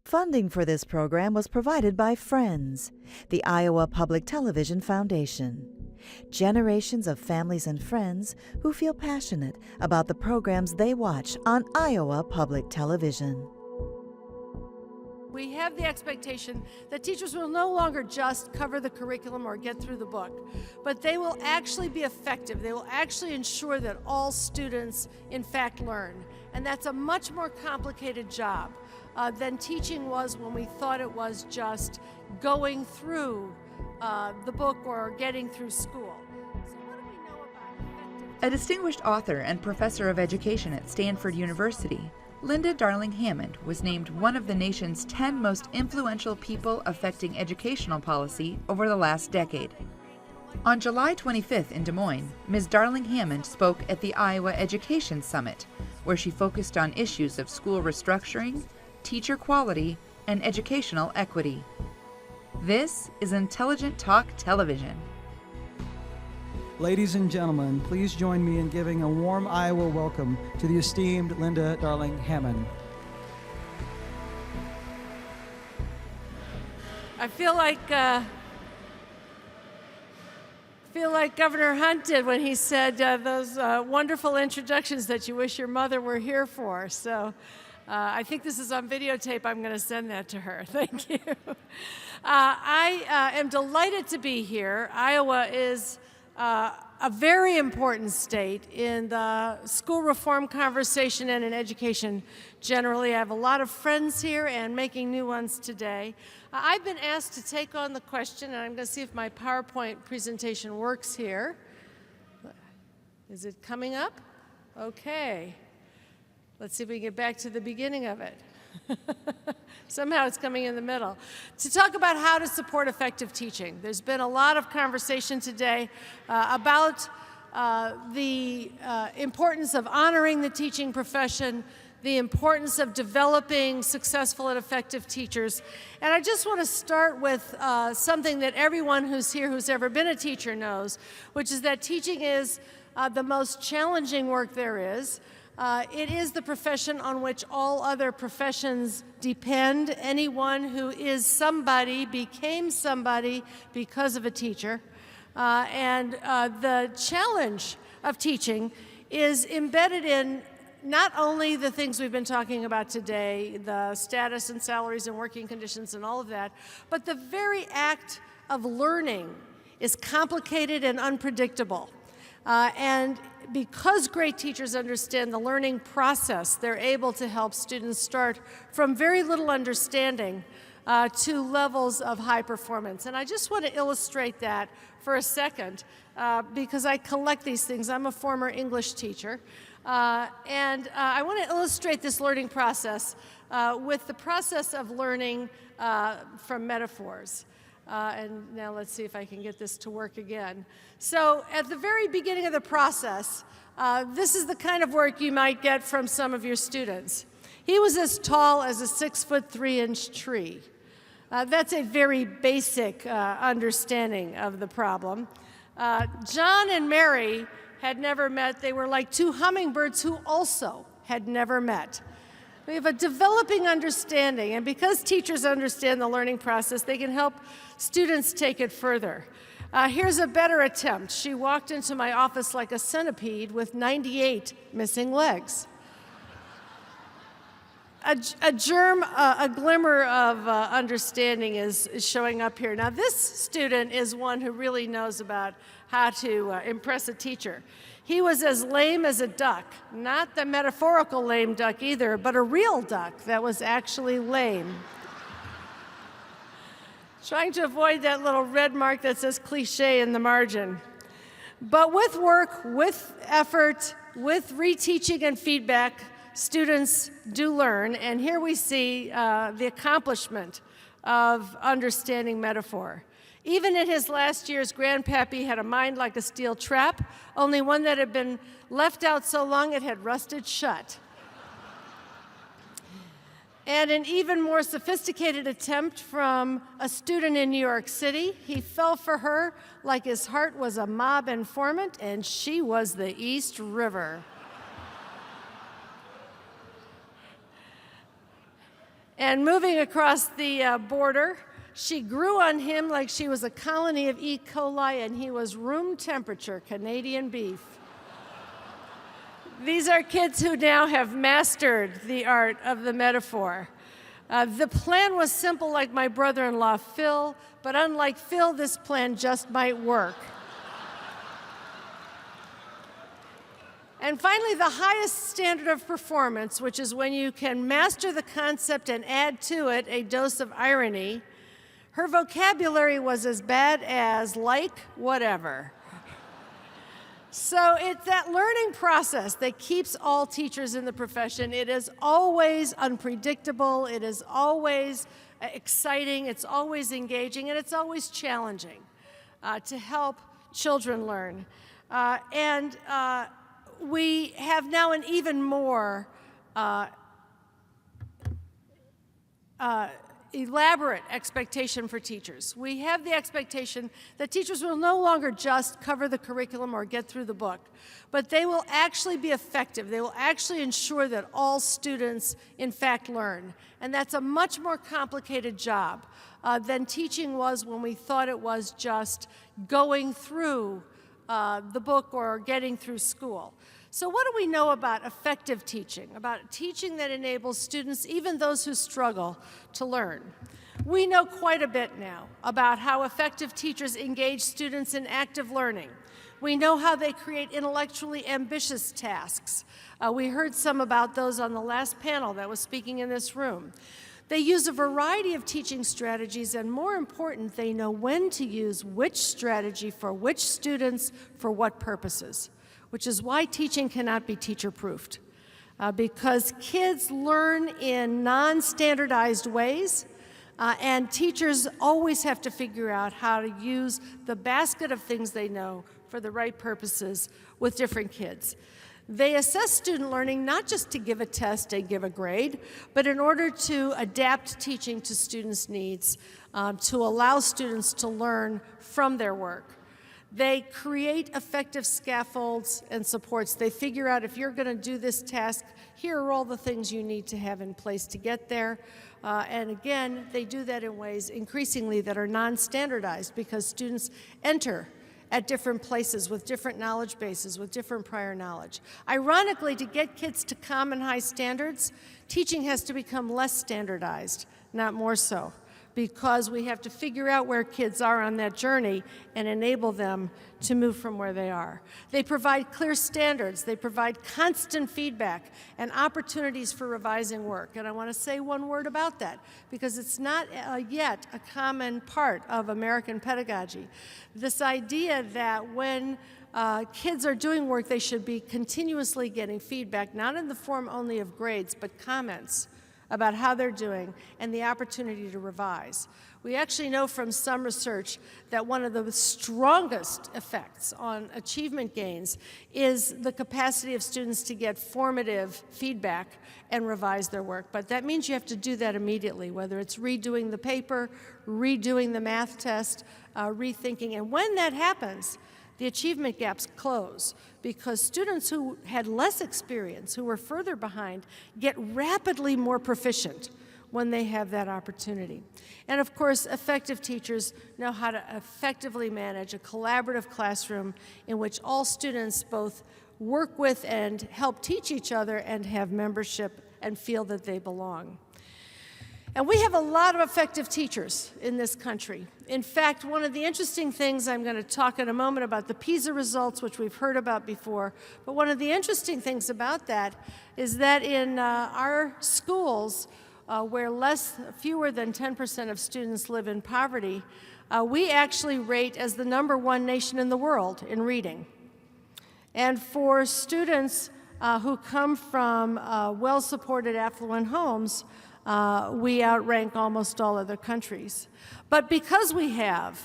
Funding for this program was provided by Friends, the Iowa Public Television Foundation. Generations of families and friends who feel passionate about the programs they watch on Iowa Public Television. We have the expectation that teachers will no longer just cover the curriculum or get through the book, but they will actually be effective. They will actually ensure that all students, in fact, learn. And that's a much more complicated job than teaching was when we thought it was just going through the book or getting through school. So what do we know about effective? A distinguished author and professor of education at Stanford University, Linda Darling-Hammond was named one of the nation's 10 most influential people affecting educational policy over the last decade. On July 25th in Des Moines, Ms. Darling-Hammond spoke at the Iowa Education Summit, where she focused on issues of school restructuring, teacher quality, and educational equity. This is Intelligent Talk Television. Ladies and gentlemen, please join me in giving a warm Iowa welcome to the esteemed Linda Darling-Hammond. I feel like Governor Hunt did when he said those wonderful introductions that you wish your mother were here for. So I think this is on videotape. I'm going to send that to her. Thank you. I am delighted to be here. Iowa is a very important state in the school reform conversation and in education generally. I have a lot of friends here and making new ones today. I've been asked to take on the question, and I'm going to see if my PowerPoint presentation works here. Is it coming up? Okay. Let's see if we can get back to the beginning of it. Somehow it's coming in the middle. To talk about how to support effective teaching. There's been a lot of conversation today about the importance of honoring the teaching profession, the importance of developing successful and effective teachers. And I just want to start with something that everyone who's here who's ever been a teacher knows, which is that teaching is the most challenging work there is. It is the profession on which all other professions depend. Anyone who is somebody became somebody because of a teacher. And the challenge of teaching is embedded in not only the things we've been talking about today, the status and salaries and working conditions and all of that, but the very act of learning is complicated and unpredictable. And because great teachers understand the learning process, they're able to help students start from very little understanding to levels of high performance. And I just want to illustrate that for a second because I collect these things. I'm a former English teacher. And I want to illustrate this learning process with the process of learning from metaphors. And now let's see if I can get this to work again. So at the very beginning of the process, this is the kind of work you might get from some of your students. He was as tall as a 6'3" tree. That's a very basic understanding of the problem. John and Mary had never met. They were like two hummingbirds who also had never met. We have a developing understanding, and because teachers understand the learning process, they can help students take it further. Here's a better attempt. She walked into my office like a centipede with 98 missing legs. A glimmer of understanding is showing up here. Now, this student is one who really knows about how to impress a teacher. He was as lame as a duck, not the metaphorical lame duck either, but a real duck that was actually lame. Trying to avoid that little red mark that says cliche in the margin. But with work, with effort, with reteaching and feedback, students do learn, and here we see the accomplishment of understanding metaphor. Even in his last years, Grandpappy had a mind like a steel trap, only one that had been left out so long it had rusted shut. And an even more sophisticated attempt from a student in New York City. He fell for her like his heart was a mob informant, and she was the East River. And moving across the border, she grew on him like she was a colony of E. coli and he was room temperature Canadian beef. These are kids who now have mastered the art of the metaphor. The plan was simple like my brother-in-law, Phil, but unlike Phil, this plan just might work. And finally, the highest standard of performance, which is when you can master the concept and add to it a dose of irony. Her vocabulary was as bad as like whatever. So it's that learning process that keeps all teachers in the profession. It is always unpredictable, it is always exciting, it's always engaging, and it's always challenging to help children learn. We have now an even more elaborate expectation for teachers. We have the expectation that teachers will no longer just cover the curriculum or get through the book, but they will actually be effective. They will actually ensure that all students, in fact, learn. And that's a much more complicated job than teaching was when we thought it was just going through the book or getting through school. So what do we know about effective teaching, about teaching that enables students, even those who struggle, to learn? We know quite a bit now about how effective teachers engage students in active learning. We know how they create intellectually ambitious tasks. We heard some about those on the last panel that was speaking in this room. They use a variety of teaching strategies, and more important, they know when to use which strategy for which students for what purposes, which is why teaching cannot be teacher-proofed, because kids learn in non-standardized ways, and teachers always have to figure out how to use the basket of things they know for the right purposes with different kids. They assess student learning not just to give a test and give a grade, but in order to adapt teaching to students' needs, to allow students to learn from their work. They create effective scaffolds and supports. They figure out if you're going to do this task, here are all the things you need to have in place to get there. And again, they do that in ways increasingly that are non-standardized because students enter at different places with different knowledge bases, with different prior knowledge. Ironically, to get kids to common high standards, teaching has to become less standardized, not more so, because we have to figure out where kids are on that journey and enable them to move from where they are. They provide clear standards, they provide constant feedback and opportunities for revising work. And I want to say one word about that, because it's not yet a common part of American pedagogy. This idea that when kids are doing work, they should be continuously getting feedback, not in the form only of grades, but comments about how they're doing and the opportunity to revise. We actually know from some research that one of the strongest effects on achievement gains is the capacity of students to get formative feedback and revise their work. But that means you have to do that immediately, whether it's redoing the paper, redoing the math test, rethinking. And when that happens, the achievement gaps close, because students who had less experience, who were further behind, get rapidly more proficient when they have that opportunity. And of course, effective teachers know how to effectively manage a collaborative classroom in which all students both work with and help teach each other and have membership and feel that they belong. And we have a lot of effective teachers in this country. In fact, one of the interesting things, I'm going to talk in a moment about the PISA results, which we've heard about before, but one of the interesting things about that is that in our schools, where fewer than 10% of students live in poverty, we actually rate as the #1 nation in the world in reading. And for students who come from well-supported, affluent homes, we outrank almost all other countries. But because we have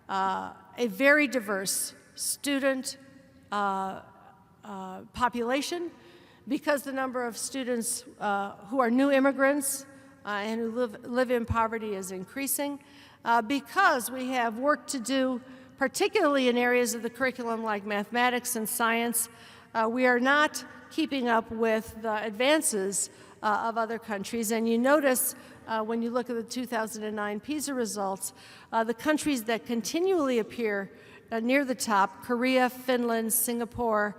a very diverse student population, because the number of students who are new immigrants and who live in poverty is increasing, because we have work to do, particularly in areas of the curriculum like mathematics and science, we are not keeping up with the advances of other countries. And you notice when you look at the 2009 PISA results, the countries that continually appear near the top, Korea, Finland, Singapore,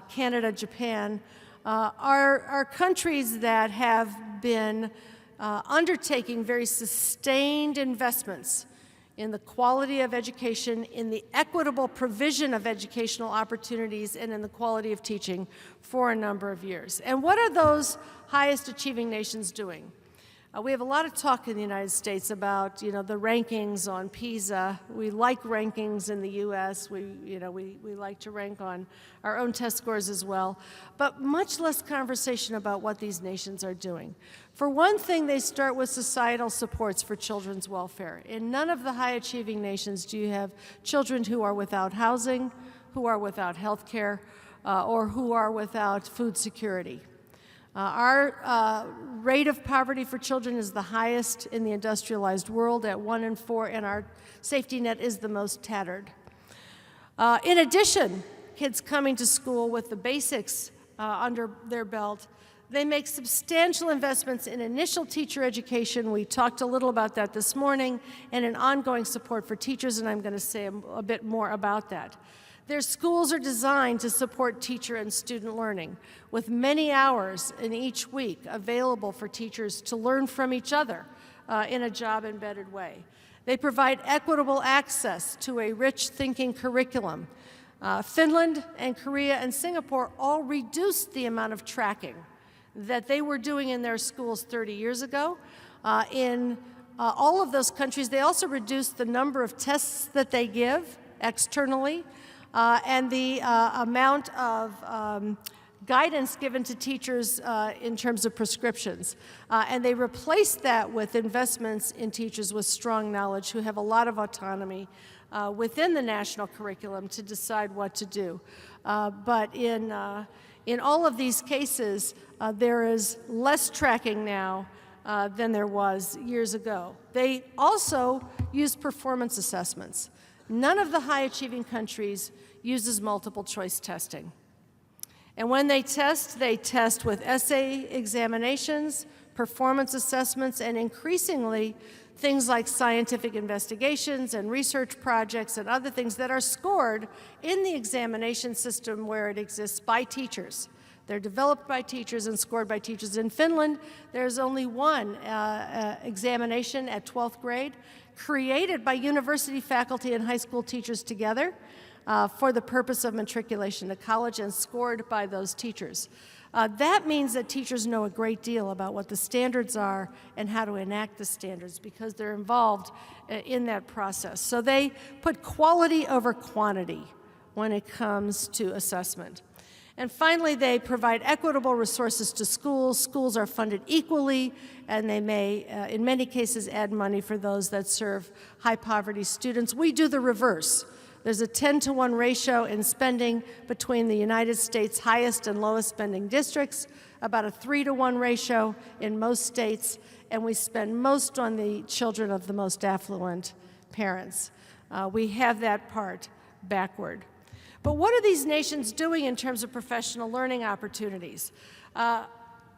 Canada, Japan, are countries that have been undertaking very sustained investments in the quality of education, in the equitable provision of educational opportunities, and in the quality of teaching for a number of years. And what are those highest achieving nations doing? We have a lot of talk in the United States about, the rankings on PISA. We like rankings in the U.S. We like to rank on our own test scores as well, but much less conversation about what these nations are doing. For one thing, they start with societal supports for children's welfare. In none of the high-achieving nations do you have children who are without housing, who are without health care, or who are without food security. Our rate of poverty for children is the highest in the industrialized world at 1 in 4, and our safety net is the most tattered. In addition, kids coming to school with the basics under their belt, they make substantial investments in initial teacher education. We talked a little about that this morning, and in ongoing support for teachers, and I'm going to say a bit more about that. Their schools are designed to support teacher and student learning, with many hours in each week available for teachers to learn from each other in a job-embedded way. They provide equitable access to a rich thinking curriculum. Finland and Korea and Singapore all reduced the amount of tracking that they were doing in their schools 30 years ago. In all of those countries, they also reduced the number of tests that they give externally, and the amount of guidance given to teachers in terms of prescriptions. And they replaced that with investments in teachers with strong knowledge who have a lot of autonomy within the national curriculum to decide what to do. But in all of these cases, there is less tracking now than there was years ago. They also use performance assessments. None of the high-achieving countries uses multiple choice testing. And when they test with essay examinations, performance assessments, and increasingly things like scientific investigations and research projects and other things that are scored in the examination system where it exists by teachers. They're developed by teachers and scored by teachers. In Finland, there's only one examination at 12th grade, created by university faculty and high school teachers together for the purpose of matriculation to college and scored by those teachers. That means that teachers know a great deal about what the standards are and how to enact the standards because they're involved in that process. So they put quality over quantity when it comes to assessment. And finally, they provide equitable resources to schools. Schools are funded equally, and they may, in many cases, add money for those that serve high-poverty students. We do the reverse. There's a 10-to-1 ratio in spending between the United States' highest and lowest spending districts, about a 3-to-1 ratio in most states, and we spend most on the children of the most affluent parents. We have that part backward. But what are these nations doing in terms of professional learning opportunities?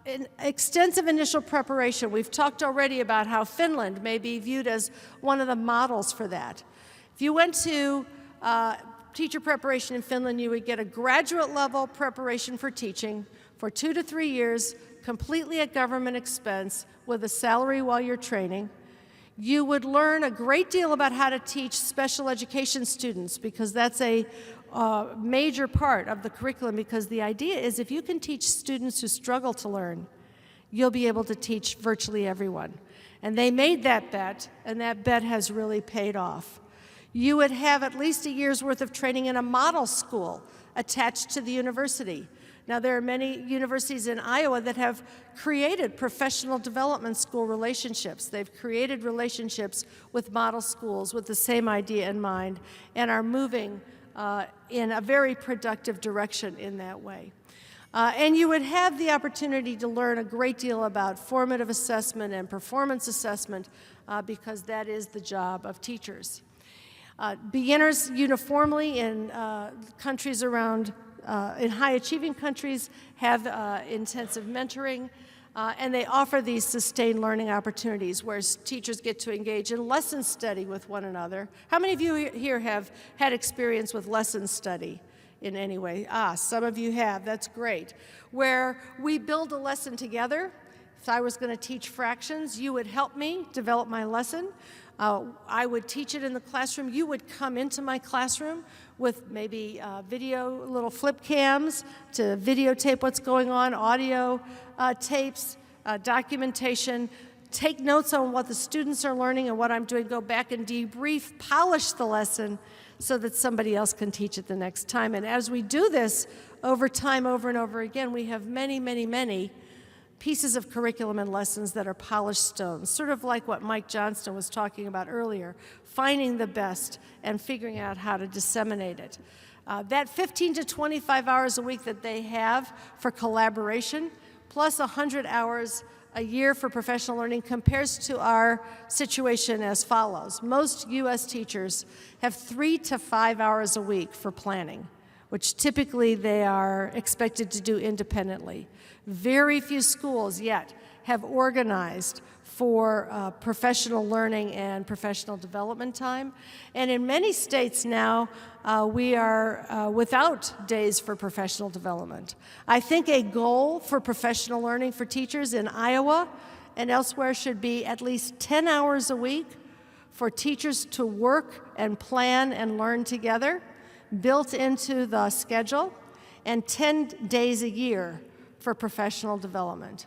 In extensive initial preparation. We've talked already about how Finland may be viewed as one of the models for that. If you went to teacher preparation in Finland, you would get a graduate level preparation for teaching for 2 to 3 years, completely at government expense, with a salary while you're training. You would learn a great deal about how to teach special education students, because that's a major part of the curriculum, because the idea is if you can teach students who struggle to learn, you'll be able to teach virtually everyone. And they made that bet, and that bet has really paid off. You would have at least a year's worth of training in a model school attached to the university. Now, there are many universities in Iowa that have created professional development school relationships. They've created relationships with model schools with the same idea in mind and are moving in a very productive direction in that way. And you would have the opportunity to learn a great deal about formative assessment and performance assessment because that is the job of teachers. Beginners uniformly in countries around in high-achieving countries have intensive mentoring, and they offer these sustained learning opportunities where teachers get to engage in lesson study with one another. How many of you here have had experience with lesson study in any way? Some of you have. That's great. Where we build a lesson together. If I was going to teach fractions, you would help me develop my lesson. I would teach it in the classroom. You would come into my classroom with maybe video, little flip cams to videotape what's going on, audio tapes, documentation, take notes on what the students are learning and what I'm doing, go back and debrief, polish the lesson so that somebody else can teach it the next time. And as we do this over time, over and over again, we have many, many, many pieces of curriculum and lessons that are polished stones, sort of like what Mike Johnston was talking about earlier, finding the best and figuring out how to disseminate it. That 15 to 25 hours a week that they have for collaboration, plus 100 hours a year for professional learning, compares to our situation as follows. Most U.S. teachers have 3 to 5 hours a week for planning, which typically they are expected to do independently. Very few schools yet have organized for professional learning and professional development time. And in many states now, we are without days for professional development. I think a goal for professional learning for teachers in Iowa and elsewhere should be at least 10 hours a week for teachers to work and plan and learn together, built into the schedule, and 10 days a year for professional development.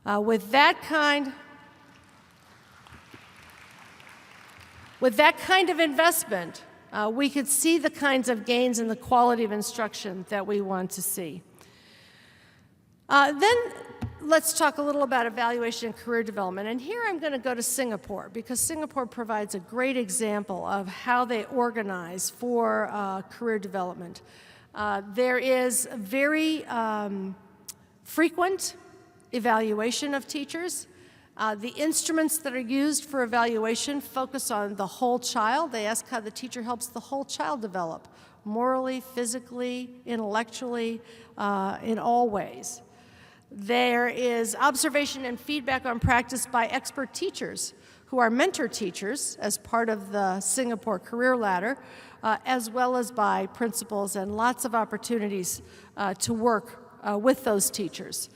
With that kind of investment, we could see the kinds of gains in the quality of instruction that we want to see. Then let's talk a little about evaluation and career development. And here I'm going to go to Singapore, because Singapore provides a great example of how they organize for career development. There is very frequent evaluation of teachers. The instruments that are used for evaluation focus on the whole child. They ask how the teacher helps the whole child develop, morally, physically, intellectually, in all ways. There is observation and feedback on practice by expert teachers who are mentor teachers as part of the Singapore Career Ladder, as well as by principals, and lots of opportunities to work with those teachers.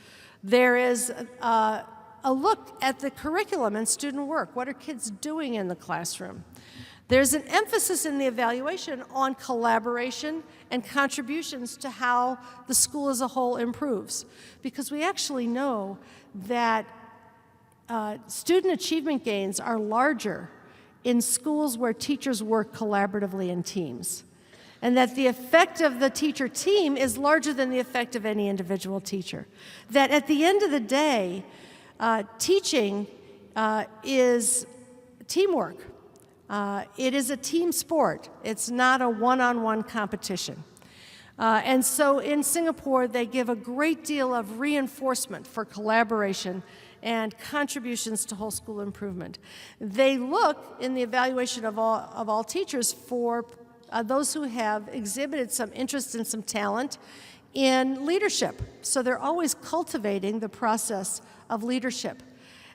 There is a look at the curriculum and student work. What are kids doing in the classroom? There's an emphasis in the evaluation on collaboration and contributions to how the school as a whole improves, because we actually know that student achievement gains are larger in schools where teachers work collaboratively in teams, and that the effect of the teacher team is larger than the effect of any individual teacher. That at the end of the day, teaching is teamwork. It is a team sport. It's not a one-on-one competition. And so in Singapore, they give a great deal of reinforcement for collaboration and contributions to whole school improvement. They look in the evaluation of all teachers for those who have exhibited some interest and some talent in leadership. So they're always cultivating the process of leadership.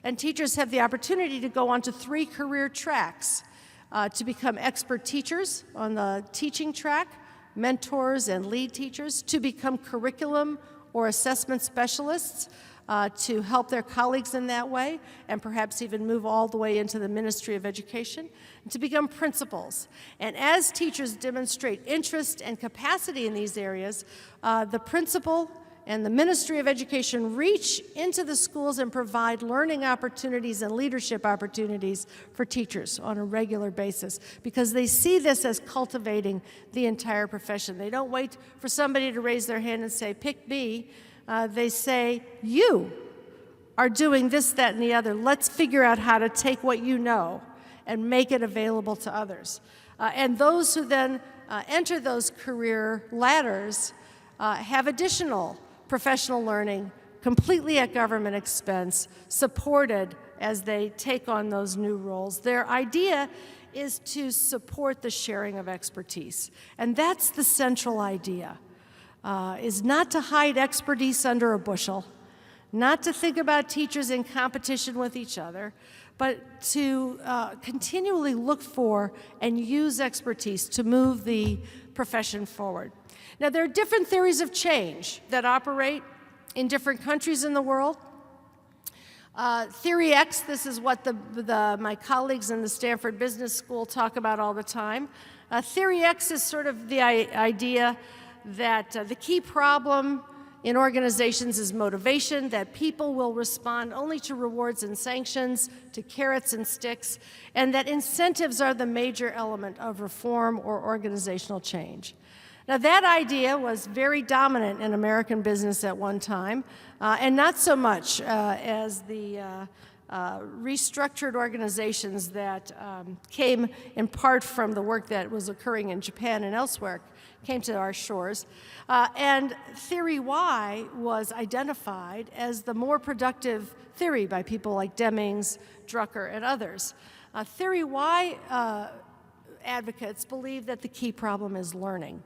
And teachers have the opportunity to go onto 3 career tracks, to become expert teachers on the teaching track, mentors and lead teachers, to become curriculum or assessment specialists, to help their colleagues in that way, and perhaps even move all the way into the Ministry of Education, and to become principals. And as teachers demonstrate interest and capacity in these areas, the principal and the Ministry of Education reach into the schools and provide learning opportunities and leadership opportunities for teachers on a regular basis, because they see this as cultivating the entire profession. They don't wait for somebody to raise their hand and say, pick me. They say, you are doing this, that, and the other. Let's figure out how to take what you know and make it available to others. And those who then enter those career ladders have additional professional learning, completely at government expense, supported as they take on those new roles. Their idea is to support the sharing of expertise. And that's the central idea. is not to hide expertise under a bushel, not to think about teachers in competition with each other, but to continually look for and use expertise to move the profession forward. Now, there are different theories of change that operate in different countries in the world. Theory X, this is what my colleagues in the Stanford Business School talk about all the time. Theory X is sort of the idea that the key problem in organizations is motivation, that people will respond only to rewards and sanctions, to carrots and sticks, and that incentives are the major element of reform or organizational change. Now, that idea was very dominant in American business at one time, and not so much as the restructured organizations that came in part from the work that was occurring in Japan and elsewhere came to our shores. And Theory Y was identified as the more productive theory by people like Demings, Drucker, and others. Theory Y advocates believe that the key problem is learning,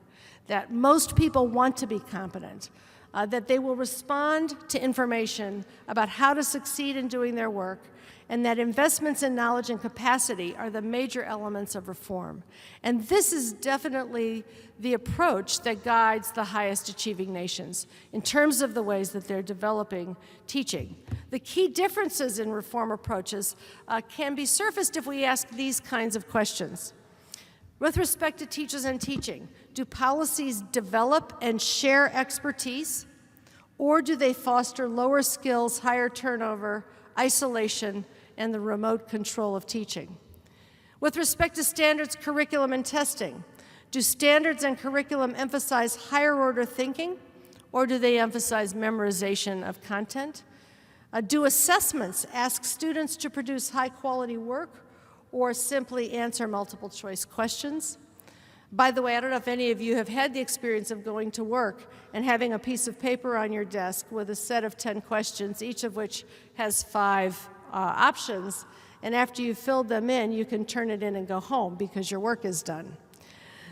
that most people want to be competent, that they will respond to information about how to succeed in doing their work, and that investments in knowledge and capacity are the major elements of reform. And this is definitely the approach that guides the highest achieving nations in terms of the ways that they're developing teaching. The key differences in reform approaches can be surfaced if we ask these kinds of questions. With respect to teachers and teaching, do policies develop and share expertise, or do they foster lower skills, higher turnover, isolation, and the remote control of teaching? With respect to standards, curriculum, and testing, do standards and curriculum emphasize higher order thinking, or do they emphasize memorization of content? Do assessments ask students to produce high-quality work, or simply answer multiple choice questions? By the way, I don't know if any of you have had the experience of going to work and having a piece of paper on your desk with a set of 10 questions, each of which has 5 options, and after you've filled them in, you can turn it in and go home because your work is done.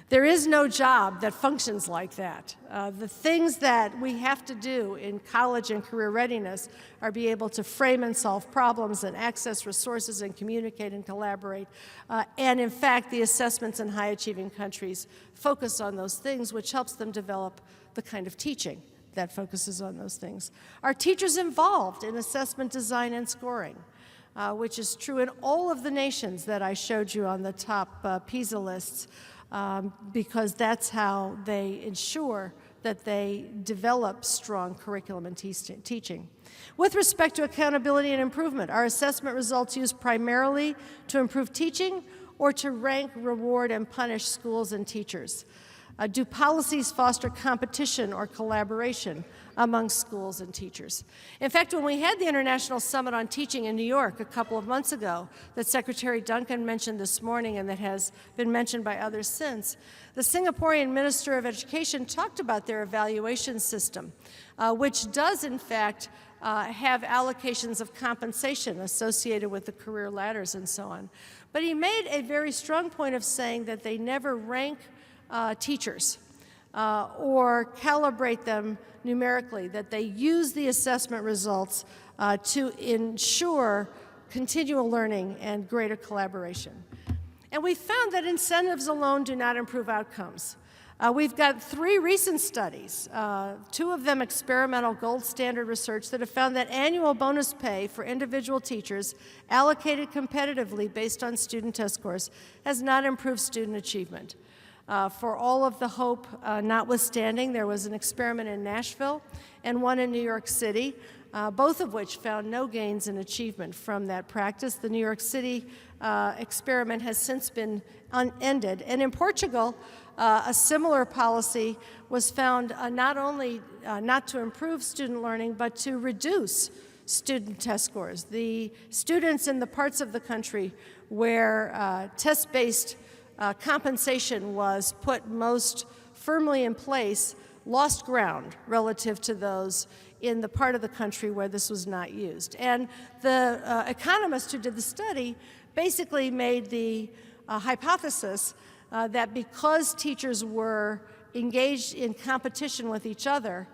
There is no job that functions like that. The things that we have to do in college and career readiness are be able to frame and solve problems and access resources and communicate and collaborate. And in fact, the assessments in high-achieving countries focus on those things, which helps them develop the kind of teaching that focuses on those things. Are teachers involved in assessment design and scoring? Which is true in all of the nations that I showed you on the top PISA lists. Because that's how they ensure that they develop strong curriculum and teaching. With respect to accountability and improvement, are assessment results used primarily to improve teaching or to rank, reward, and punish schools and teachers? Do policies foster competition or collaboration among schools and teachers? In fact, when we had the International Summit on Teaching in New York a couple of months ago, that Secretary Duncan mentioned this morning and that has been mentioned by others since, the Singaporean Minister of Education talked about their evaluation system, which does, in fact, have allocations of compensation associated with the career ladders and so on. But he made a very strong point of saying that they never rank teachers or calibrate them numerically, that they use the assessment results to ensure continual learning and greater collaboration. And we found that incentives alone do not improve outcomes. We've got 3 recent studies, 2 of them experimental gold standard research, that have found that annual bonus pay for individual teachers allocated competitively based on student test scores has not improved student achievement. For all of the hope notwithstanding, there was an experiment in Nashville and one in New York City, both of which found no gains in achievement from that practice. The New York City experiment has since been ended. And in Portugal, a similar policy was found not only not to improve student learning, but to reduce student test scores. The students in the parts of the country where test-based compensation was put most firmly in place lost ground relative to those in the part of the country where this was not used. And the economists who did the study basically made the hypothesis that because teachers were engaged in competition with each other,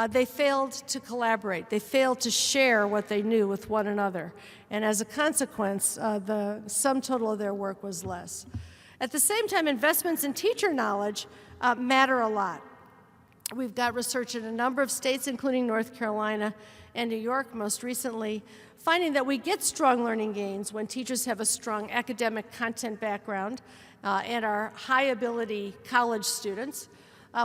they failed to collaborate. They failed to share what they knew with one another. And as a consequence, the sum total of their work was less. At the same time, investments in teacher knowledge matter a lot. We've got research in a number of states, including North Carolina and New York most recently, finding that we get strong learning gains when teachers have a strong academic content background and are high-ability college students,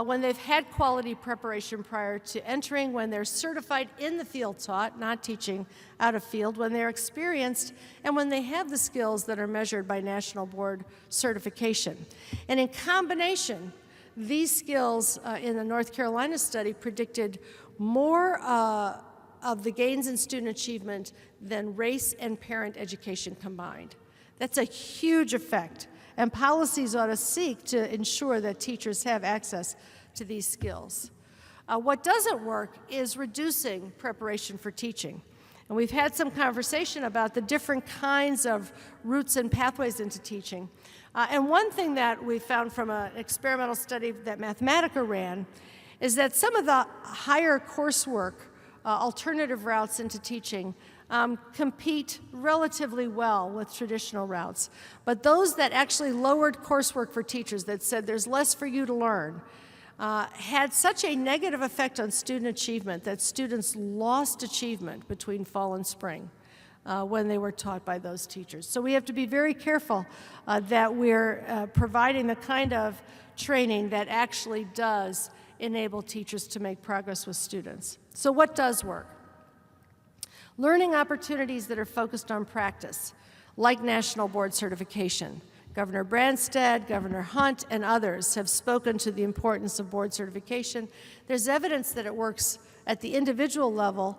when they've had quality preparation prior to entering, when they're certified in the field taught, not teaching out of field, when they're experienced, and when they have the skills that are measured by national board certification. And in combination, these skills in the North Carolina study predicted more of the gains in student achievement than race and parent education combined. That's a huge effect, and policies ought to seek to ensure that teachers have access to these skills. What doesn't work is reducing preparation for teaching. And we've had some conversation about the different kinds of routes and pathways into teaching. And one thing that we found from an experimental study that Mathematica ran is that some of the higher coursework alternative routes into teaching compete relatively well with traditional routes. But those that actually lowered coursework for teachers, that said there's less for you to learn, had such a negative effect on student achievement that students lost achievement between fall and spring when they were taught by those teachers. So we have to be very careful that we're providing the kind of training that actually does enable teachers to make progress with students. So what does work? Learning opportunities that are focused on practice, like national board certification. Governor Branstad, Governor Hunt, and others have spoken to the importance of board certification. There's evidence that it works at the individual level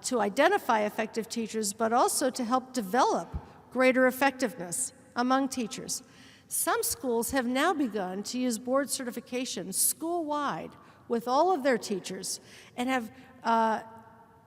to identify effective teachers, but also to help develop greater effectiveness among teachers. Some schools have now begun to use board certification school-wide with all of their teachers and have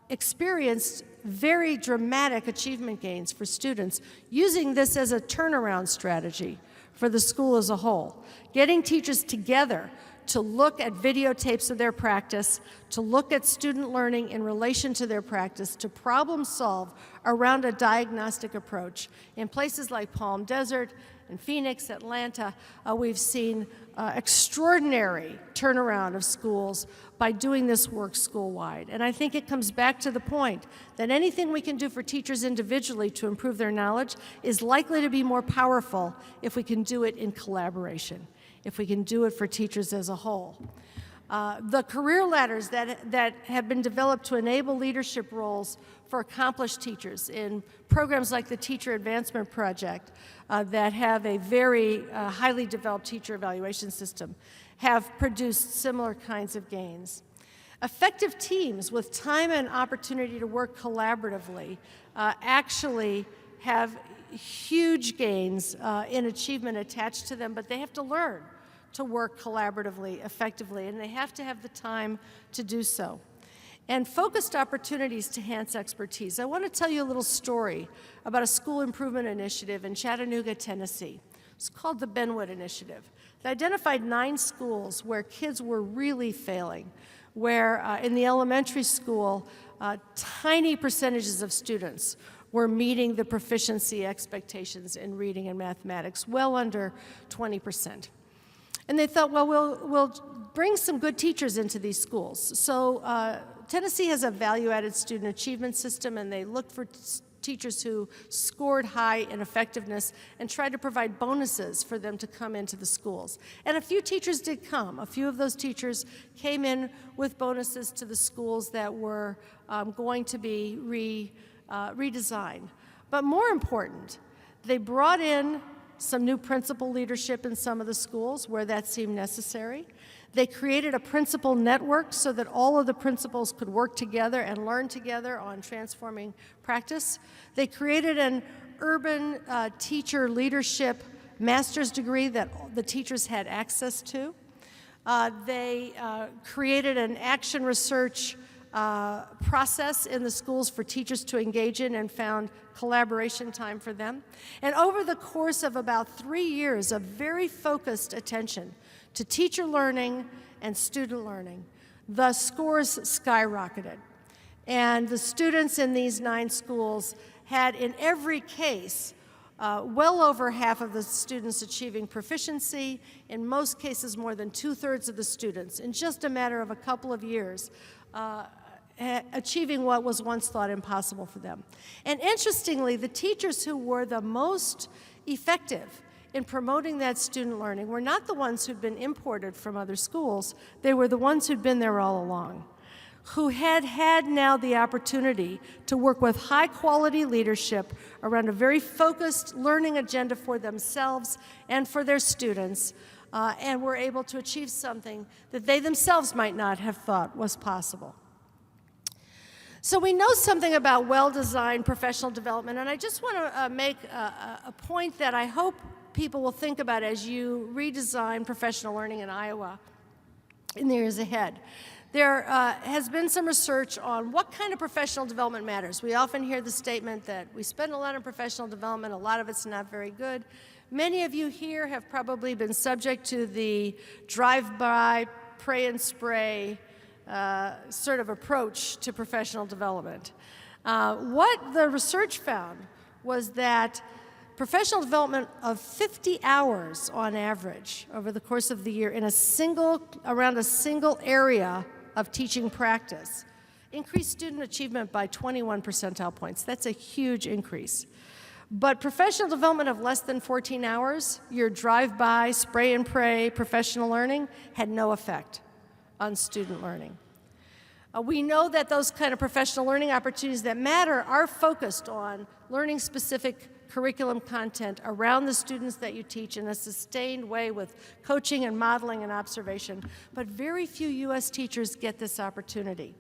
experienced very dramatic achievement gains for students using this as a turnaround strategy for the school as a whole. Getting teachers together to look at videotapes of their practice, to look at student learning in relation to their practice, to problem solve around a diagnostic approach. In places like Palm Desert and Phoenix, Atlanta, we've seen extraordinary turnaround of schools by doing this work school-wide. And I think it comes back to the point that anything we can do for teachers individually to improve their knowledge is likely to be more powerful if we can do it in collaboration, if we can do it for teachers as a whole. The career ladders that have been developed to enable leadership roles for accomplished teachers in programs like the Teacher Advancement Project that have a very highly developed teacher evaluation system have produced similar kinds of gains. Effective teams with time and opportunity to work collaboratively actually have huge gains in achievement attached to them, but they have to learn to work collaboratively, effectively, and they have to have the time to do so. And focused opportunities to enhance expertise. I want to tell you a little story about a school improvement initiative in Chattanooga, Tennessee. It's called the Benwood Initiative. They identified 9 schools where kids were really failing, where in the elementary school, tiny percentages of students were meeting the proficiency expectations in reading and mathematics, well under 20%. And they thought, well, we'll bring some good teachers into these schools. So Tennessee has a value-added student achievement system, and they looked for teachers who scored high in effectiveness and tried to provide bonuses for them to come into the schools. And a few teachers did come. A few of those teachers came in with bonuses to the schools that were going to be redesigned. But more important, they brought in some new principal leadership in some of the schools where that seemed necessary. They created a principal network so that all of the principals could work together and learn together on transforming practice. They created an urban teacher leadership master's degree that the teachers had access to. They created an action research process in the schools for teachers to engage in and found collaboration time for them. And over the course of about 3 years of very focused attention to teacher learning and student learning, the scores skyrocketed. And the students in these 9 schools had, in every case, well over half of the students achieving proficiency, in most cases more than 2/3 of the students, in just a matter of a couple of years, achieving what was once thought impossible for them. And interestingly, the teachers who were the most effective in promoting that student learning were not the ones who'd been imported from other schools, they were the ones who'd been there all along, who had now the opportunity to work with high-quality leadership around a very focused learning agenda for themselves and for their students, and were able to achieve something that they themselves might not have thought was possible. So we know something about well-designed professional development, and I just want to make a point that I hope people will think about as you redesign professional learning in Iowa in the years ahead. There has been some research on what kind of professional development matters. We often hear the statement that we spend a lot on professional development, a lot of it's not very good. Many of you here have probably been subject to the drive-by, pray and spray sort of approach to professional development. What the research found was that professional development of 50 hours on average over the course of the year in around a single area of teaching practice increased student achievement by 21 percentile points. That's a huge increase. But professional development of less than 14 hours, your drive-by, spray and pray professional learning had no effect on student learning. We know that those kind of professional learning opportunities that matter are focused on learning specific curriculum content around the students that you teach in a sustained way with coaching and modeling and observation. But very few U.S. teachers get this opportunity.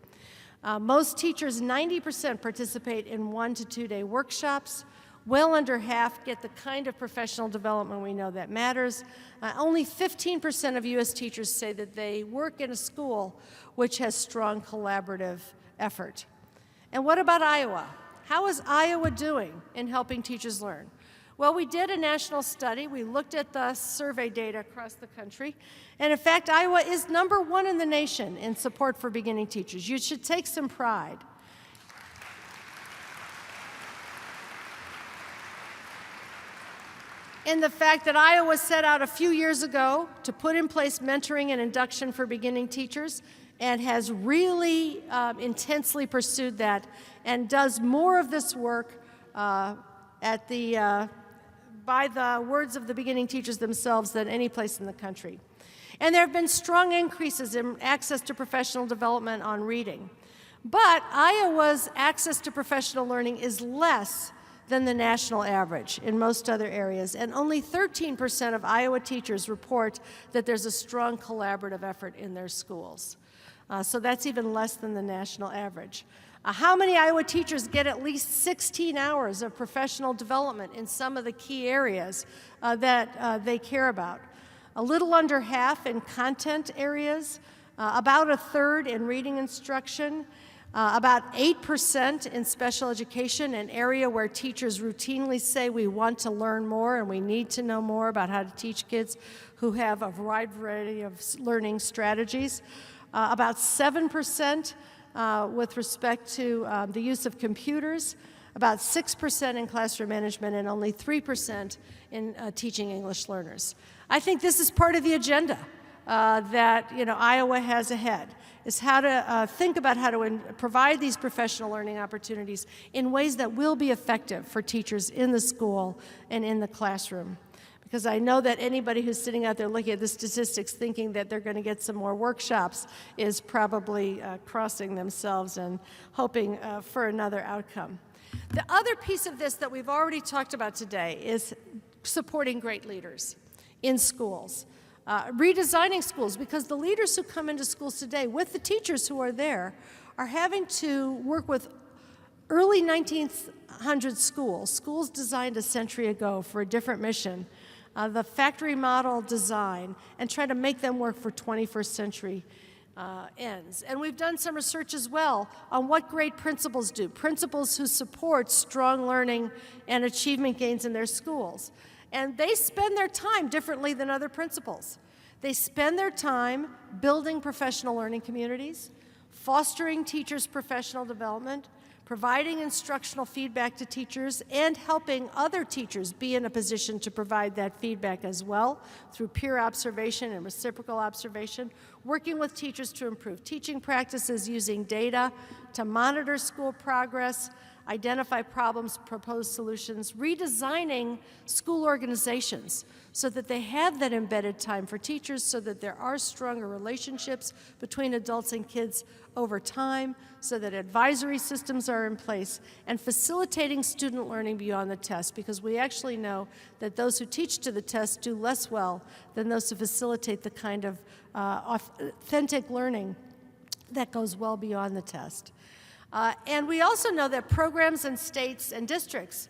Most teachers, 90%, participate in 1 to 2 day workshops. Well under half get the kind of professional development we know that matters. Only 15% of U.S. teachers say that they work in a school which has strong collaborative effort. And what about Iowa? How is Iowa doing in helping teachers learn? Well, we did a national study. We looked at the survey data across the country. And in fact, Iowa is #1 in the nation in support for beginning teachers. You should take some pride. In the fact that Iowa set out a few years ago to put in place mentoring and induction for beginning teachers and has really intensely pursued that and does more of this work by the words of the beginning teachers themselves than any place in the country. And there have been strong increases in access to professional development on reading. But Iowa's access to professional learning is less than the national average in most other areas, and only 13% of Iowa teachers report that there's a strong collaborative effort in their schools. So that's even less than the national average. How many Iowa teachers get at least 16 hours of professional development in some of the key areas that they care about? A little under half in content areas, about 1/3 in reading instruction, about 8% in special education, an area where teachers routinely say we want to learn more and we need to know more about how to teach kids who have a wide variety of learning strategies. About 7% with respect to the use of computers, about 6% in classroom management, and only 3% in teaching English learners. I think this is part of the agenda that Iowa has ahead, is how to think about how to provide these professional learning opportunities in ways that will be effective for teachers in the school and in the classroom. Because I know that anybody who's sitting out there looking at the statistics thinking that they're going to get some more workshops is probably crossing themselves and hoping for another outcome. The other piece of this that we've already talked about today is supporting great leaders in schools. Redesigning schools, because the leaders who come into schools today, with the teachers who are there, are having to work with early 1900s schools designed a century ago for a different mission, the factory model design, and try to make them work for 21st century ends. And we've done some research as well on what great principals do, principals who support strong learning and achievement gains in their schools. And they spend their time differently than other principals. They spend their time building professional learning communities, fostering teachers' professional development, providing instructional feedback to teachers, and helping other teachers be in a position to provide that feedback as well through peer observation and reciprocal observation, working with teachers to improve teaching practices using data to monitor school progress, identify problems, propose solutions, redesigning school organizations so that they have that embedded time for teachers, so that there are stronger relationships between adults and kids over time, so that advisory systems are in place, and facilitating student learning beyond the test, because we actually know that those who teach to the test do less well than those who facilitate the kind of authentic learning that goes well beyond the test. And we also know that programs in states and districts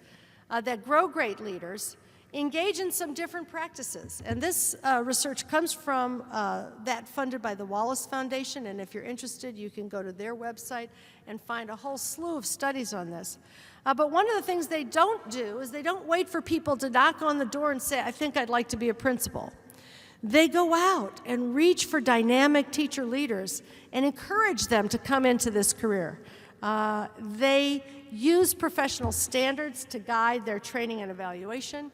that grow great leaders engage in some different practices. And this research comes from that funded by the Wallace Foundation, and if you're interested, you can go to their website and find a whole slew of studies on this. But one of the things they don't do is they don't wait for people to knock on the door and say, I think I'd like to be a principal. They go out and reach for dynamic teacher leaders and encourage them to come into this career. They use professional standards to guide their training and evaluation.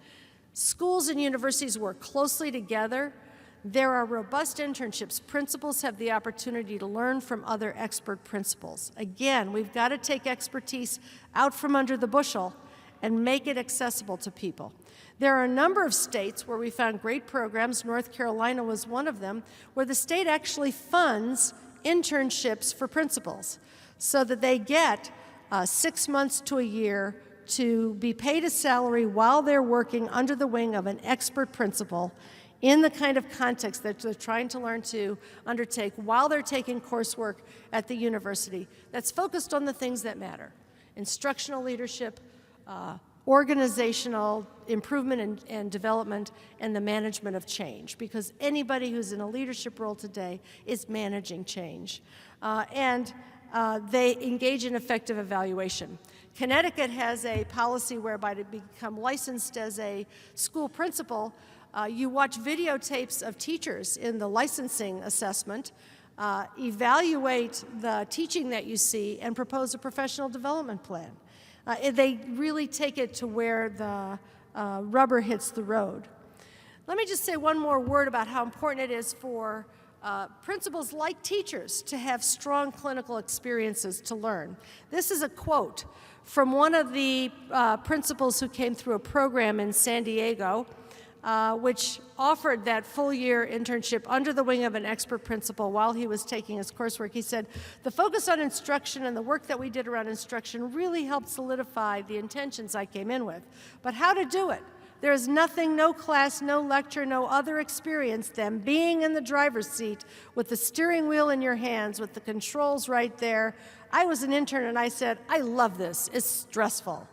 Schools and universities work closely together. There are robust internships. Principals have the opportunity to learn from other expert principals. Again, we've got to take expertise out from under the bushel and make it accessible to people. There are a number of states where we found great programs. North Carolina was one of them, where the state actually funds internships for principals so that they get 6 months to a year to be paid a salary while they're working under the wing of an expert principal in the kind of context that they're trying to learn to undertake while they're taking coursework at the university that's focused on the things that matter: instructional leadership, organizational improvement and development, and the management of change, because anybody who's in a leadership role today is managing change. They engage in effective evaluation. Connecticut has a policy whereby to become licensed as a school principal, you watch videotapes of teachers in the licensing assessment, evaluate the teaching that you see, and propose a professional development plan. They really take it to where the rubber hits the road. Let me just say one more word about how important it is for principals like teachers to have strong clinical experiences to learn. This is a quote from one of the principals who came through a program in San Diego, which offered that full-year internship under the wing of an expert principal while he was taking his coursework. He said, "The focus on instruction and the work that we did around instruction really helped solidify the intentions I came in with. But how to do it? There is nothing, no class, no lecture, no other experience than being in the driver's seat with the steering wheel in your hands, with the controls right there. I was an intern and I said, I love this. It's stressful."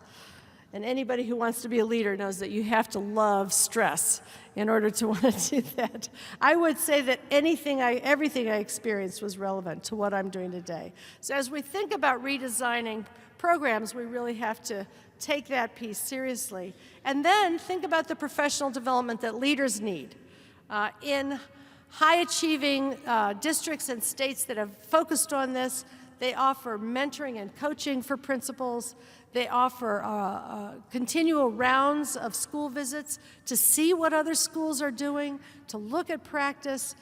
And anybody who wants to be a leader knows that you have to love stress in order to want to do that. I would say that everything I experienced was relevant to what I'm doing today. So as we think about redesigning programs, we really have to take that piece seriously. And then think about the professional development that leaders need. In high-achieving districts and states that have focused on this, they offer mentoring and coaching for principals. They offer continual rounds of school visits to see what other schools are doing, to look at practice,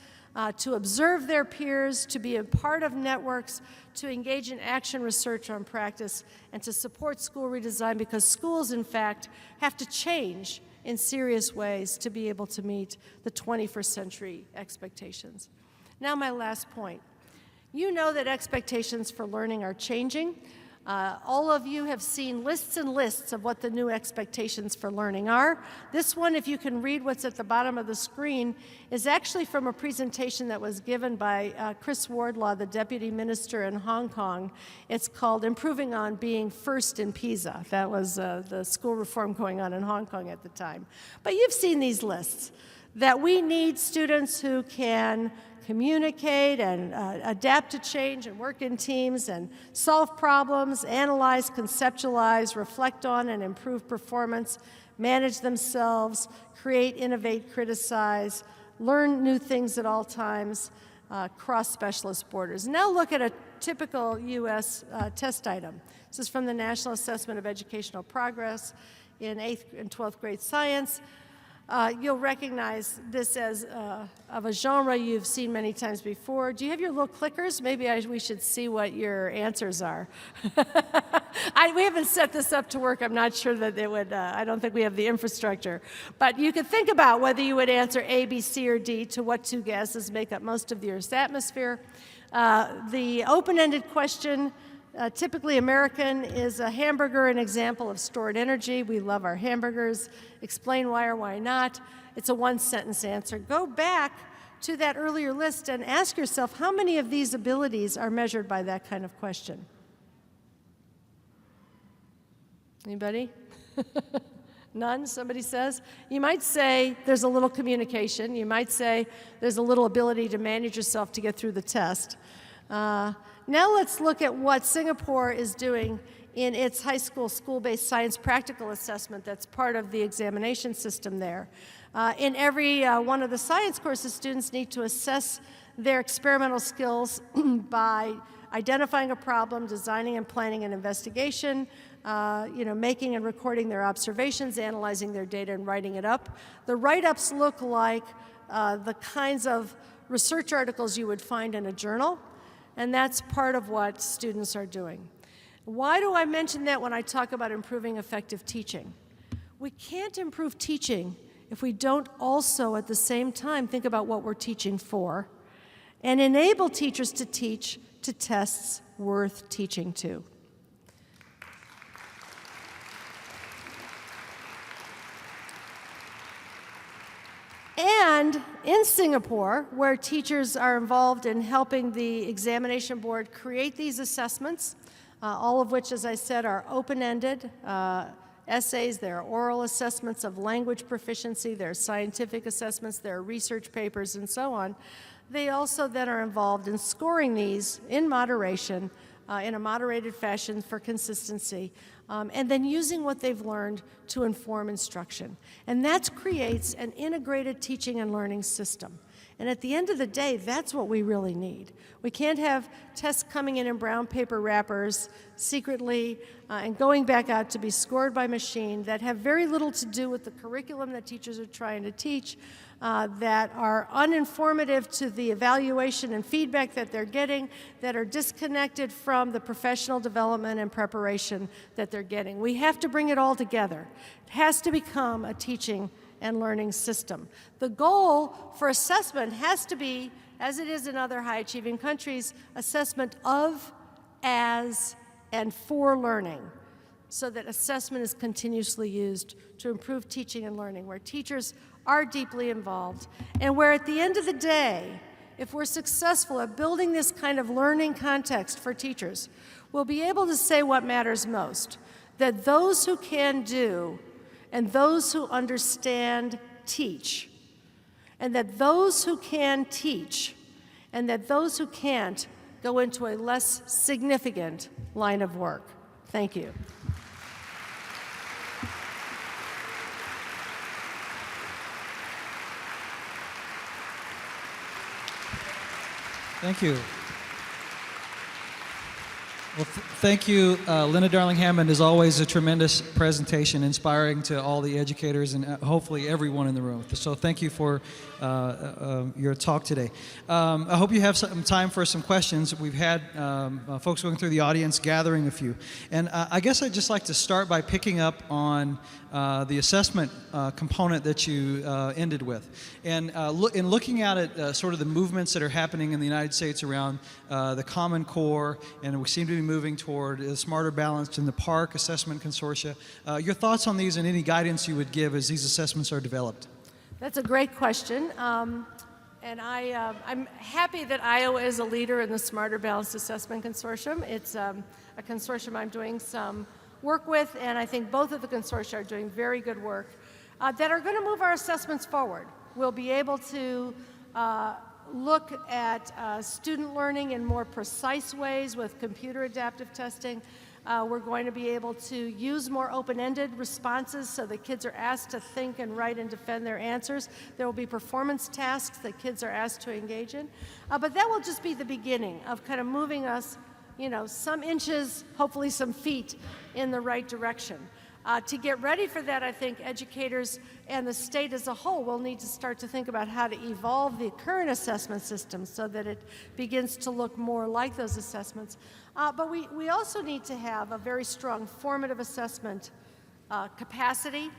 to observe their peers, to be a part of networks, to engage in action research on practice, and to support school redesign, because schools, in fact, have to change in serious ways to be able to meet the 21st century expectations. Now, my last point. You know that expectations for learning are changing. All of you have seen lists and lists of what the new expectations for learning are. This one, if you can read what's at the bottom of the screen, is actually from a presentation that was given by Chris Wardlaw, the Deputy Minister in Hong Kong. It's called Improving on Being First in PISA. That was the school reform going on in Hong Kong at the time. But you've seen these lists. that we need students who can communicate and adapt to change and work in teams and solve problems, analyze, conceptualize, reflect on and improve performance, manage themselves, create, innovate, criticize, learn new things at all times, cross specialist borders. Now look at a typical U.S. test item. This is from the National Assessment of Educational Progress in 8th and 12th grade science. You'll recognize this as of a genre you've seen many times before. Do you have your little clickers? Maybe we should see what your answers are. We haven't set this up to work. I'm not sure that it would, I don't think we have the infrastructure. But you could think about whether you would answer A, B, C, or D to what two gases make up most of the Earth's atmosphere. The open-ended question, typically American, is a hamburger an example of stored energy? We love our hamburgers. Explain why or why not. It's a one-sentence answer. Go back to that earlier list and ask yourself how many of these abilities are measured by that kind of question. Anybody? None, somebody says? You might say there's a little communication. You might say there's a little ability to manage yourself to get through the test. Now let's look at what Singapore is doing in its high school school-based science practical assessment that's part of the examination system there. In every one of the science courses, students need to assess their experimental skills by identifying a problem, designing and planning an investigation, making and recording their observations, analyzing their data, and writing it up. The write-ups look like the kinds of research articles you would find in a journal, and that's part of what students are doing. Why do I mention that when I talk about improving effective teaching? We can't improve teaching if we don't also, at the same time, think about what we're teaching for and enable teachers to teach to tests worth teaching to. And in Singapore, where teachers are involved in helping the examination board create these assessments, all of which, as I said, are open-ended essays, there are oral assessments of language proficiency, there are scientific assessments, there are research papers, and so on. They also then are involved in scoring these in moderation, in a moderated fashion for consistency, and then using what they've learned to inform instruction. And that creates an integrated teaching and learning system. And at the end of the day, that's what we really need. We can't have tests coming in brown paper wrappers secretly and going back out to be scored by machine that have very little to do with the curriculum that teachers are trying to teach, that are uninformative to the evaluation and feedback that they're getting, that are disconnected from the professional development and preparation that they're getting. We have to bring it all together. It has to become a teaching and learning system. The goal for assessment has to be, as it is in other high-achieving countries, assessment of, as, and for learning, so that assessment is continuously used to improve teaching and learning, where teachers are deeply involved, and where at the end of the day, if we're successful at building this kind of learning context for teachers, we'll be able to say what matters most, that those who can do and those who understand teach, and that those who can teach and that those who can't go into a less significant line of work. Thank you. Thank you. Well, thank you, Linda Darling-Hammond. As always, a tremendous presentation, inspiring to all the educators and hopefully everyone in the room. So thank you for your talk today. I hope you have some time for some questions. We've had folks going through the audience, gathering a few. And I guess I'd just like to start by picking up on the assessment component that you ended with. And in looking at it, sort of the movements that are happening in the United States around the Common Core, and we seem to be moving toward a smarter balance in the PARC assessment consortia. Your thoughts on these and any guidance you would give as these assessments are developed? That's a great question. And I'm happy that Iowa is a leader in the Smarter Balanced Assessment Consortium. It's a consortium I'm doing some work with, and I think both of the consortia are doing very good work that are going to move our assessments forward. We'll be able to look at student learning in more precise ways with computer adaptive testing. We're going to be able to use more open-ended responses so that kids are asked to think and write and defend their answers. There will be performance tasks that kids are asked to engage in. But that will just be the beginning of kind of moving us, some inches, hopefully some feet in the right direction. To get ready for that, I think educators and the state as a whole will need to start to think about how to evolve the current assessment system so that it begins to look more like those assessments. But we also need to have a very strong formative assessment capacity.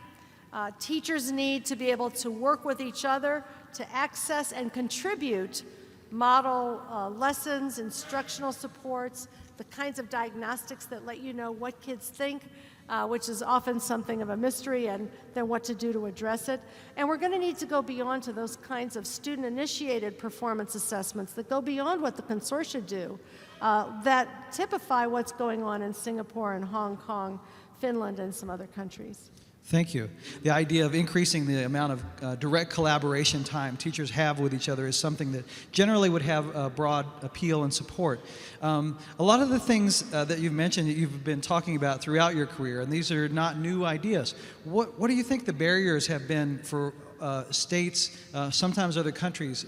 Teachers need to be able to work with each other to access and contribute model lessons, instructional supports, the kinds of diagnostics that let you know what kids think, which is often something of a mystery, and then what to do to address it. And we're going to need to go beyond to those kinds of student-initiated performance assessments that go beyond what the consortia do, that typify what's going on in Singapore and Hong Kong, Finland, and some other countries. Thank you. The idea of increasing the amount of direct collaboration time teachers have with each other is something that generally would have a broad appeal and support. A lot of the things that you've mentioned that you've been talking about throughout your career, and these are not new ideas. What do you think the barriers have been for states, sometimes other countries,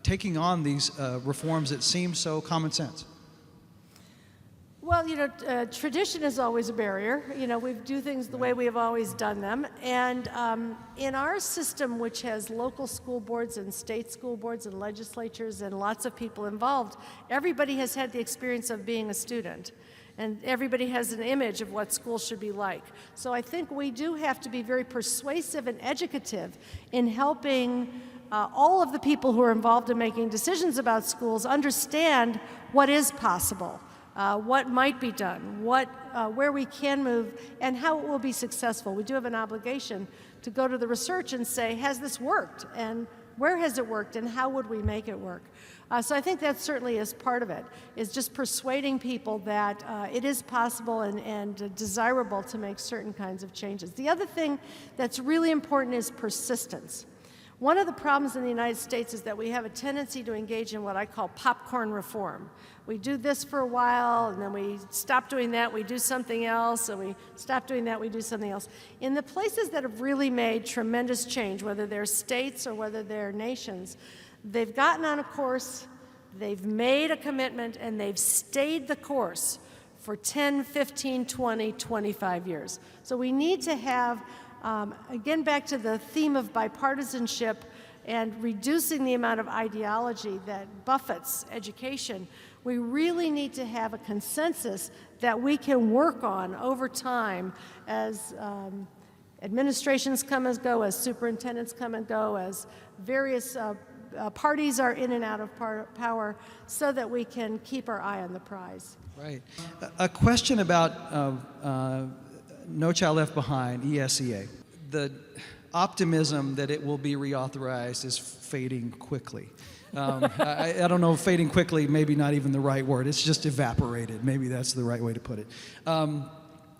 taking on these reforms that seem so common sense? Well, tradition is always a barrier. We do things the way we have always done them. And in our system, which has local school boards and state school boards and legislatures and lots of people involved, everybody has had the experience of being a student. And everybody has an image of what school should be like. So I think we do have to be very persuasive and educative in helping all of the people who are involved in making decisions about schools understand what is possible. What might be done, where we can move, and how it will be successful. We do have an obligation to go to the research and say, has this worked? And where has it worked? And how would we make it work? So I think that certainly is part of it, is just persuading people that it is possible and desirable to make certain kinds of changes. The other thing that's really important is persistence. One of the problems in the United States is that we have a tendency to engage in what I call popcorn reform. We do this for a while, and then we stop doing that, we do something else, and we stop doing that, we do something else. In the places that have really made tremendous change, whether they're states or whether they're nations, they've gotten on a course, they've made a commitment, and they've stayed the course for 10, 15, 20, 25 years. So we need to have again, back to the theme of bipartisanship and reducing the amount of ideology that buffets education, we really need to have a consensus that we can work on over time as administrations come and go, as superintendents come and go, as various parties are in and out of power, so that we can keep our eye on the prize. Right. A question about No Child Left Behind, ESEA. The optimism that it will be reauthorized is fading quickly. I don't know if fading quickly, maybe not even the right word. It's just evaporated. Maybe that's the right way to put it.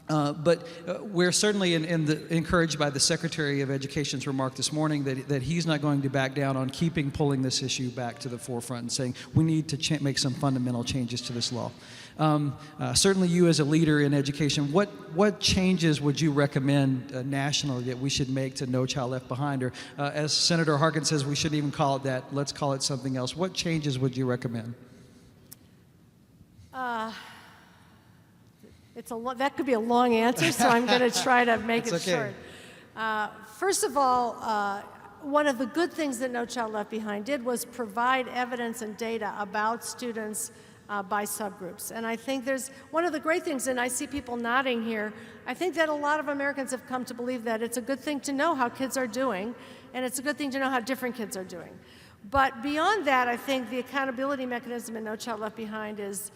But we're certainly encouraged by the Secretary of Education's remark this morning that he's not going to back down on pulling this issue back to the forefront and saying we need to make some fundamental changes to this law. Certainly you as a leader in education, what changes would you recommend nationally that we should make to No Child Left Behind? Or as Senator Harkin says, we shouldn't even call it that, let's call it something else. What changes would you recommend? That could be a long answer, so I'm going to try to make it short. First of all, one of the good things that No Child Left Behind did was provide evidence and data about students by subgroups. And I think there's one of the great things, and I see people nodding here, I think that a lot of Americans have come to believe that it's a good thing to know how kids are doing, and it's a good thing to know how different kids are doing. But beyond that, I think the accountability mechanism in No Child Left Behind is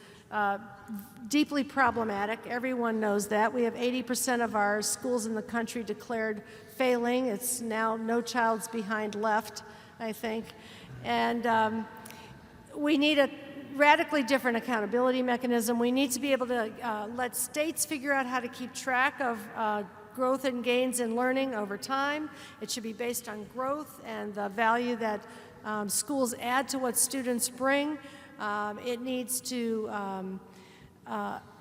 deeply problematic. Everyone knows that. We have 80% of our schools in the country declared failing. It's now No Child's Behind Left, I think. And we need a radically different accountability mechanism. We need to be able to let states figure out how to keep track of growth and gains in learning over time. It should be based on growth and the value that schools add to what students bring. It needs to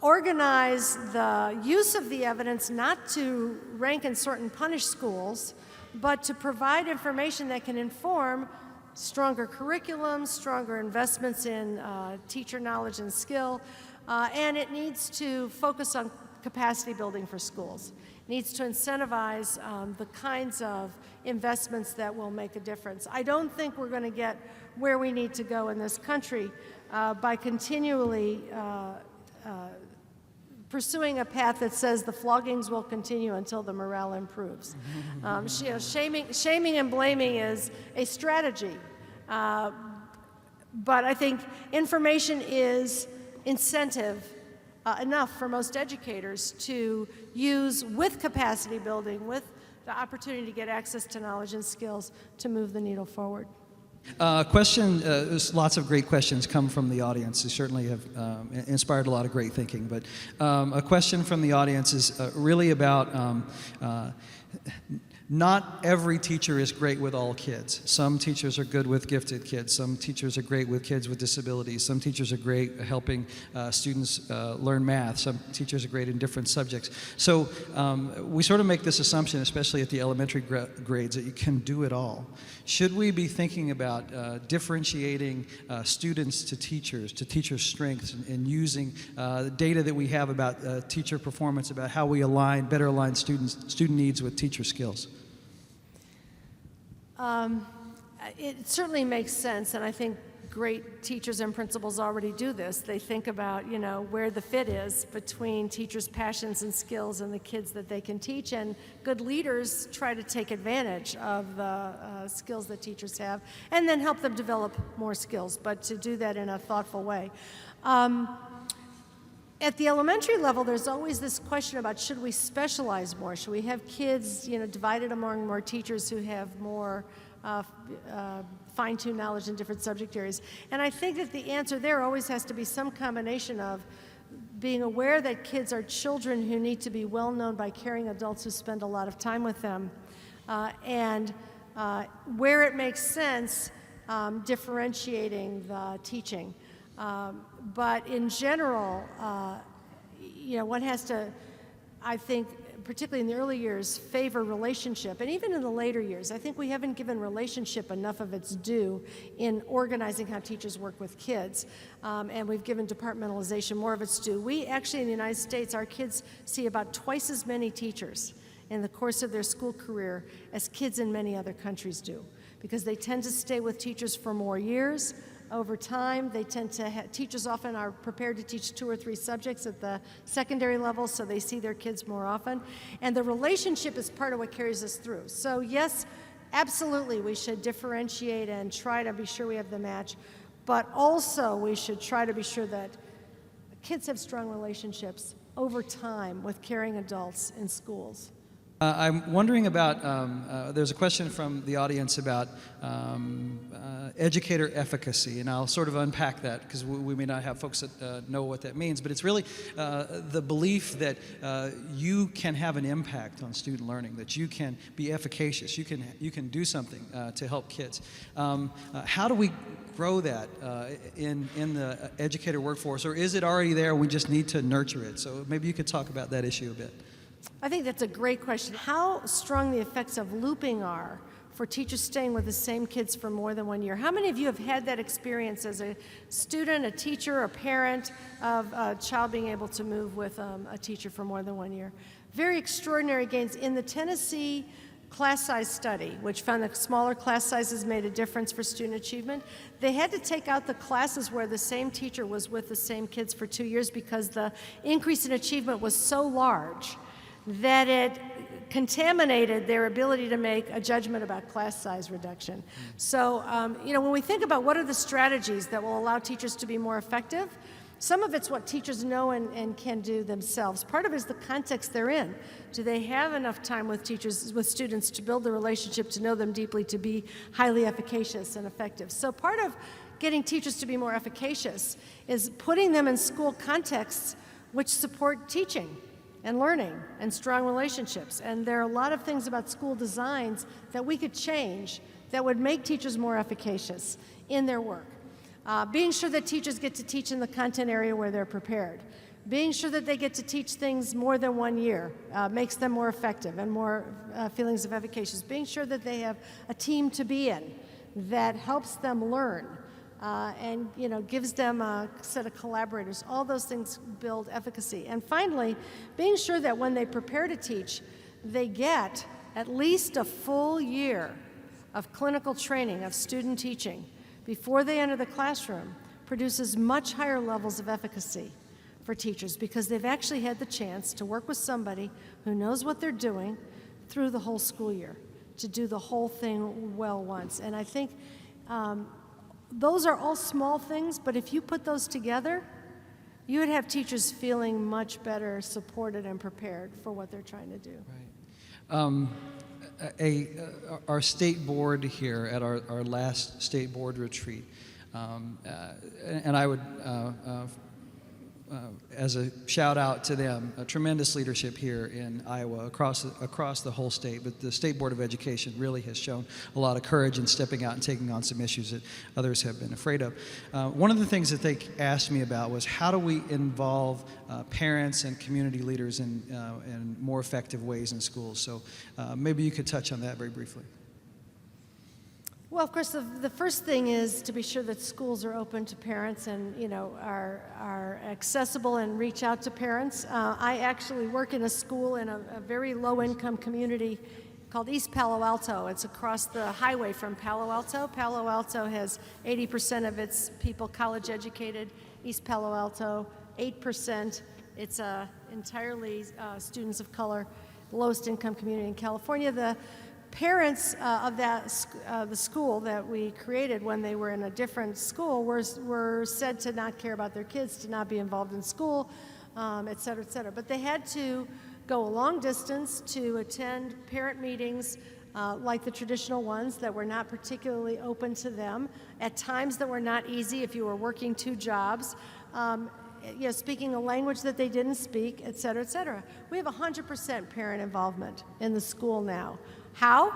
organize the use of the evidence not to rank and sort and punish schools, but to provide information that can inform stronger curriculum, stronger investments in teacher knowledge and skill, and it needs to focus on capacity building for schools. It needs to incentivize the kinds of investments that will make a difference. I don't think we're going to get where we need to go in this country by continually pursuing a path that says the floggings will continue until the morale improves. Shaming and blaming is a strategy, but I think information is incentive enough for most educators to use with capacity building, with the opportunity to get access to knowledge and skills to move the needle forward. Lots of great questions come from the audience. They certainly have inspired a lot of great thinking. But a question from the audience is really about not every teacher is great with all kids. Some teachers are good with gifted kids. Some teachers are great with kids with disabilities. Some teachers are great at helping students learn math. Some teachers are great in different subjects. So we sort of make this assumption, especially at the elementary grades, that you can do it all. Should we be thinking about differentiating students to teachers' strengths, and using the data that we have about teacher performance, about how we better align student needs with teacher skills? It certainly makes sense, and I think great teachers and principals already do this. They think about, where the fit is between teachers' passions and skills and the kids that they can teach, and good leaders try to take advantage of the skills that teachers have and then help them develop more skills, but to do that in a thoughtful way. At the elementary level, there's always this question about, should we specialize more? Should we have kids, divided among more teachers who have more fine-tuned knowledge in different subject areas? And I think that the answer there always has to be some combination of being aware that kids are children who need to be well known by caring adults who spend a lot of time with them, and where it makes sense, differentiating the teaching. But in general, one has to, I think, particularly in the early years, favor relationship. And even in the later years, I think we haven't given relationship enough of its due in organizing how teachers work with kids. And we've given departmentalization more of its due. We actually, in the United States, our kids see about twice as many teachers in the course of their school career as kids in many other countries do, because they tend to stay with teachers for more years. Over time, they tend to teachers often are prepared to teach 2 or 3 subjects at the secondary level, so they see their kids more often. And the relationship is part of what carries us through. So yes, absolutely, we should differentiate and try to be sure we have the match, but also we should try to be sure that kids have strong relationships over time with caring adults in schools. I'm wondering about, there's a question from the audience about educator efficacy, and I'll sort of unpack that because we may not have folks that know what that means, but it's really the belief that you can have an impact on student learning, that you can be efficacious, you can do something to help kids. How do we grow that in the educator workforce, or is it already there and we just need to nurture it? So maybe you could talk about that issue a bit. I think that's a great question. How strong the effects of looping are for teachers staying with the same kids for more than 1 year. How many of you have had that experience as a student, a teacher, a parent of a child being able to move with a teacher for more than 1 year? Very extraordinary gains. In the Tennessee class size study, which found that smaller class sizes made a difference for student achievement, they had to take out the classes where the same teacher was with the same kids for 2 years because the increase in achievement was so large that it contaminated their ability to make a judgment about class size reduction. So, when we think about what are the strategies that will allow teachers to be more effective, some of it's what teachers know and can do themselves. Part of it is the context they're in. Do they have enough time with students to build the relationship, to know them deeply, to be highly efficacious and effective? So part of getting teachers to be more efficacious is putting them in school contexts which support teaching and learning and strong relationships. And there are a lot of things about school designs that we could change that would make teachers more efficacious in their work. Being sure that teachers get to teach in the content area where they're prepared. Being sure that they get to teach things more than 1 year makes them more effective and more feelings of efficacious. Being sure that they have a team to be in that helps them learn and gives them a set of collaborators. All those things build efficacy. And finally, being sure that when they prepare to teach, they get at least a full year of clinical training of student teaching before they enter the classroom produces much higher levels of efficacy for teachers because they've actually had the chance to work with somebody who knows what they're doing through the whole school year, to do the whole thing well once. And I think those are all small things, but if you put those together, you would have teachers feeling much better supported and prepared for what they're trying to do. Right. Our state board here at our last state board retreat, and I would, as a shout out to them, a tremendous leadership here in Iowa across the whole state, but the State Board of Education really has shown a lot of courage in stepping out and taking on some issues that others have been afraid of. One of the things that they asked me about was how do we involve parents and community leaders in more effective ways in schools. So maybe you could touch on that very briefly. Well, of course, the first thing is to be sure that schools are open to parents and are accessible and reach out to parents. I actually work in a school in a very low-income community called East Palo Alto. It's across the highway from Palo Alto. Palo Alto has 80% of its people college educated. East Palo Alto, 8%. It's entirely students of color, lowest income community in California. The parents of the school that we created when they were in a different school were said to not care about their kids, to not be involved in school, et cetera, et cetera. But they had to go a long distance to attend parent meetings like the traditional ones that were not particularly open to them, at times that were not easy if you were working 2 jobs, speaking a language that they didn't speak, et cetera, et cetera. We have 100% parent involvement in the school now. How?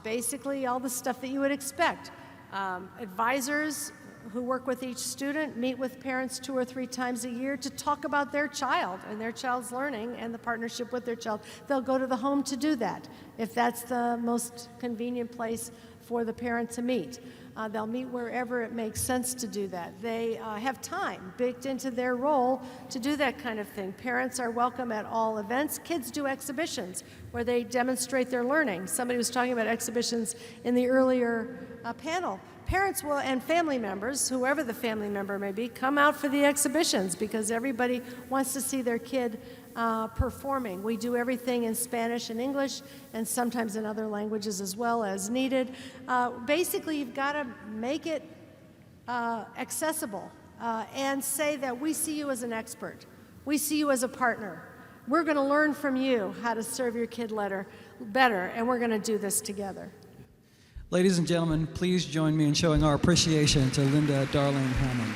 Basically all the stuff that you would expect. Advisors who work with each student meet with parents 2 or 3 times a year to talk about their child and their child's learning and the partnership with their child. They'll go to the home to do that if that's the most convenient place for the parent to meet. They'll meet wherever it makes sense to do that. They have time baked into their role to do that kind of thing. Parents are welcome at all events. Kids do exhibitions where they demonstrate their learning. Somebody was talking about exhibitions in the earlier panel. Parents will, and family members, whoever the family member may be, come out for the exhibitions because everybody wants to see their kid performing. We do everything in Spanish and English and sometimes in other languages as well as needed. Basically, you've got to make it accessible and say that we see you as an expert. We see you as a partner. We're going to learn from you how to serve your kid better, and we're going to do this together. Ladies and gentlemen, please join me in showing our appreciation to Linda Darling-Hamond.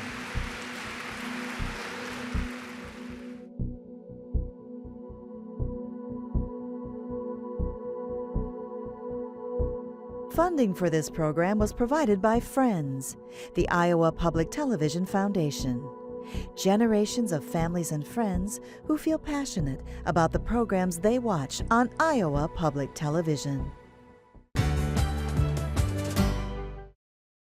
Funding for this program was provided by Friends, the Iowa Public Television Foundation. Generations of families and friends who feel passionate about the programs they watch on Iowa Public Television.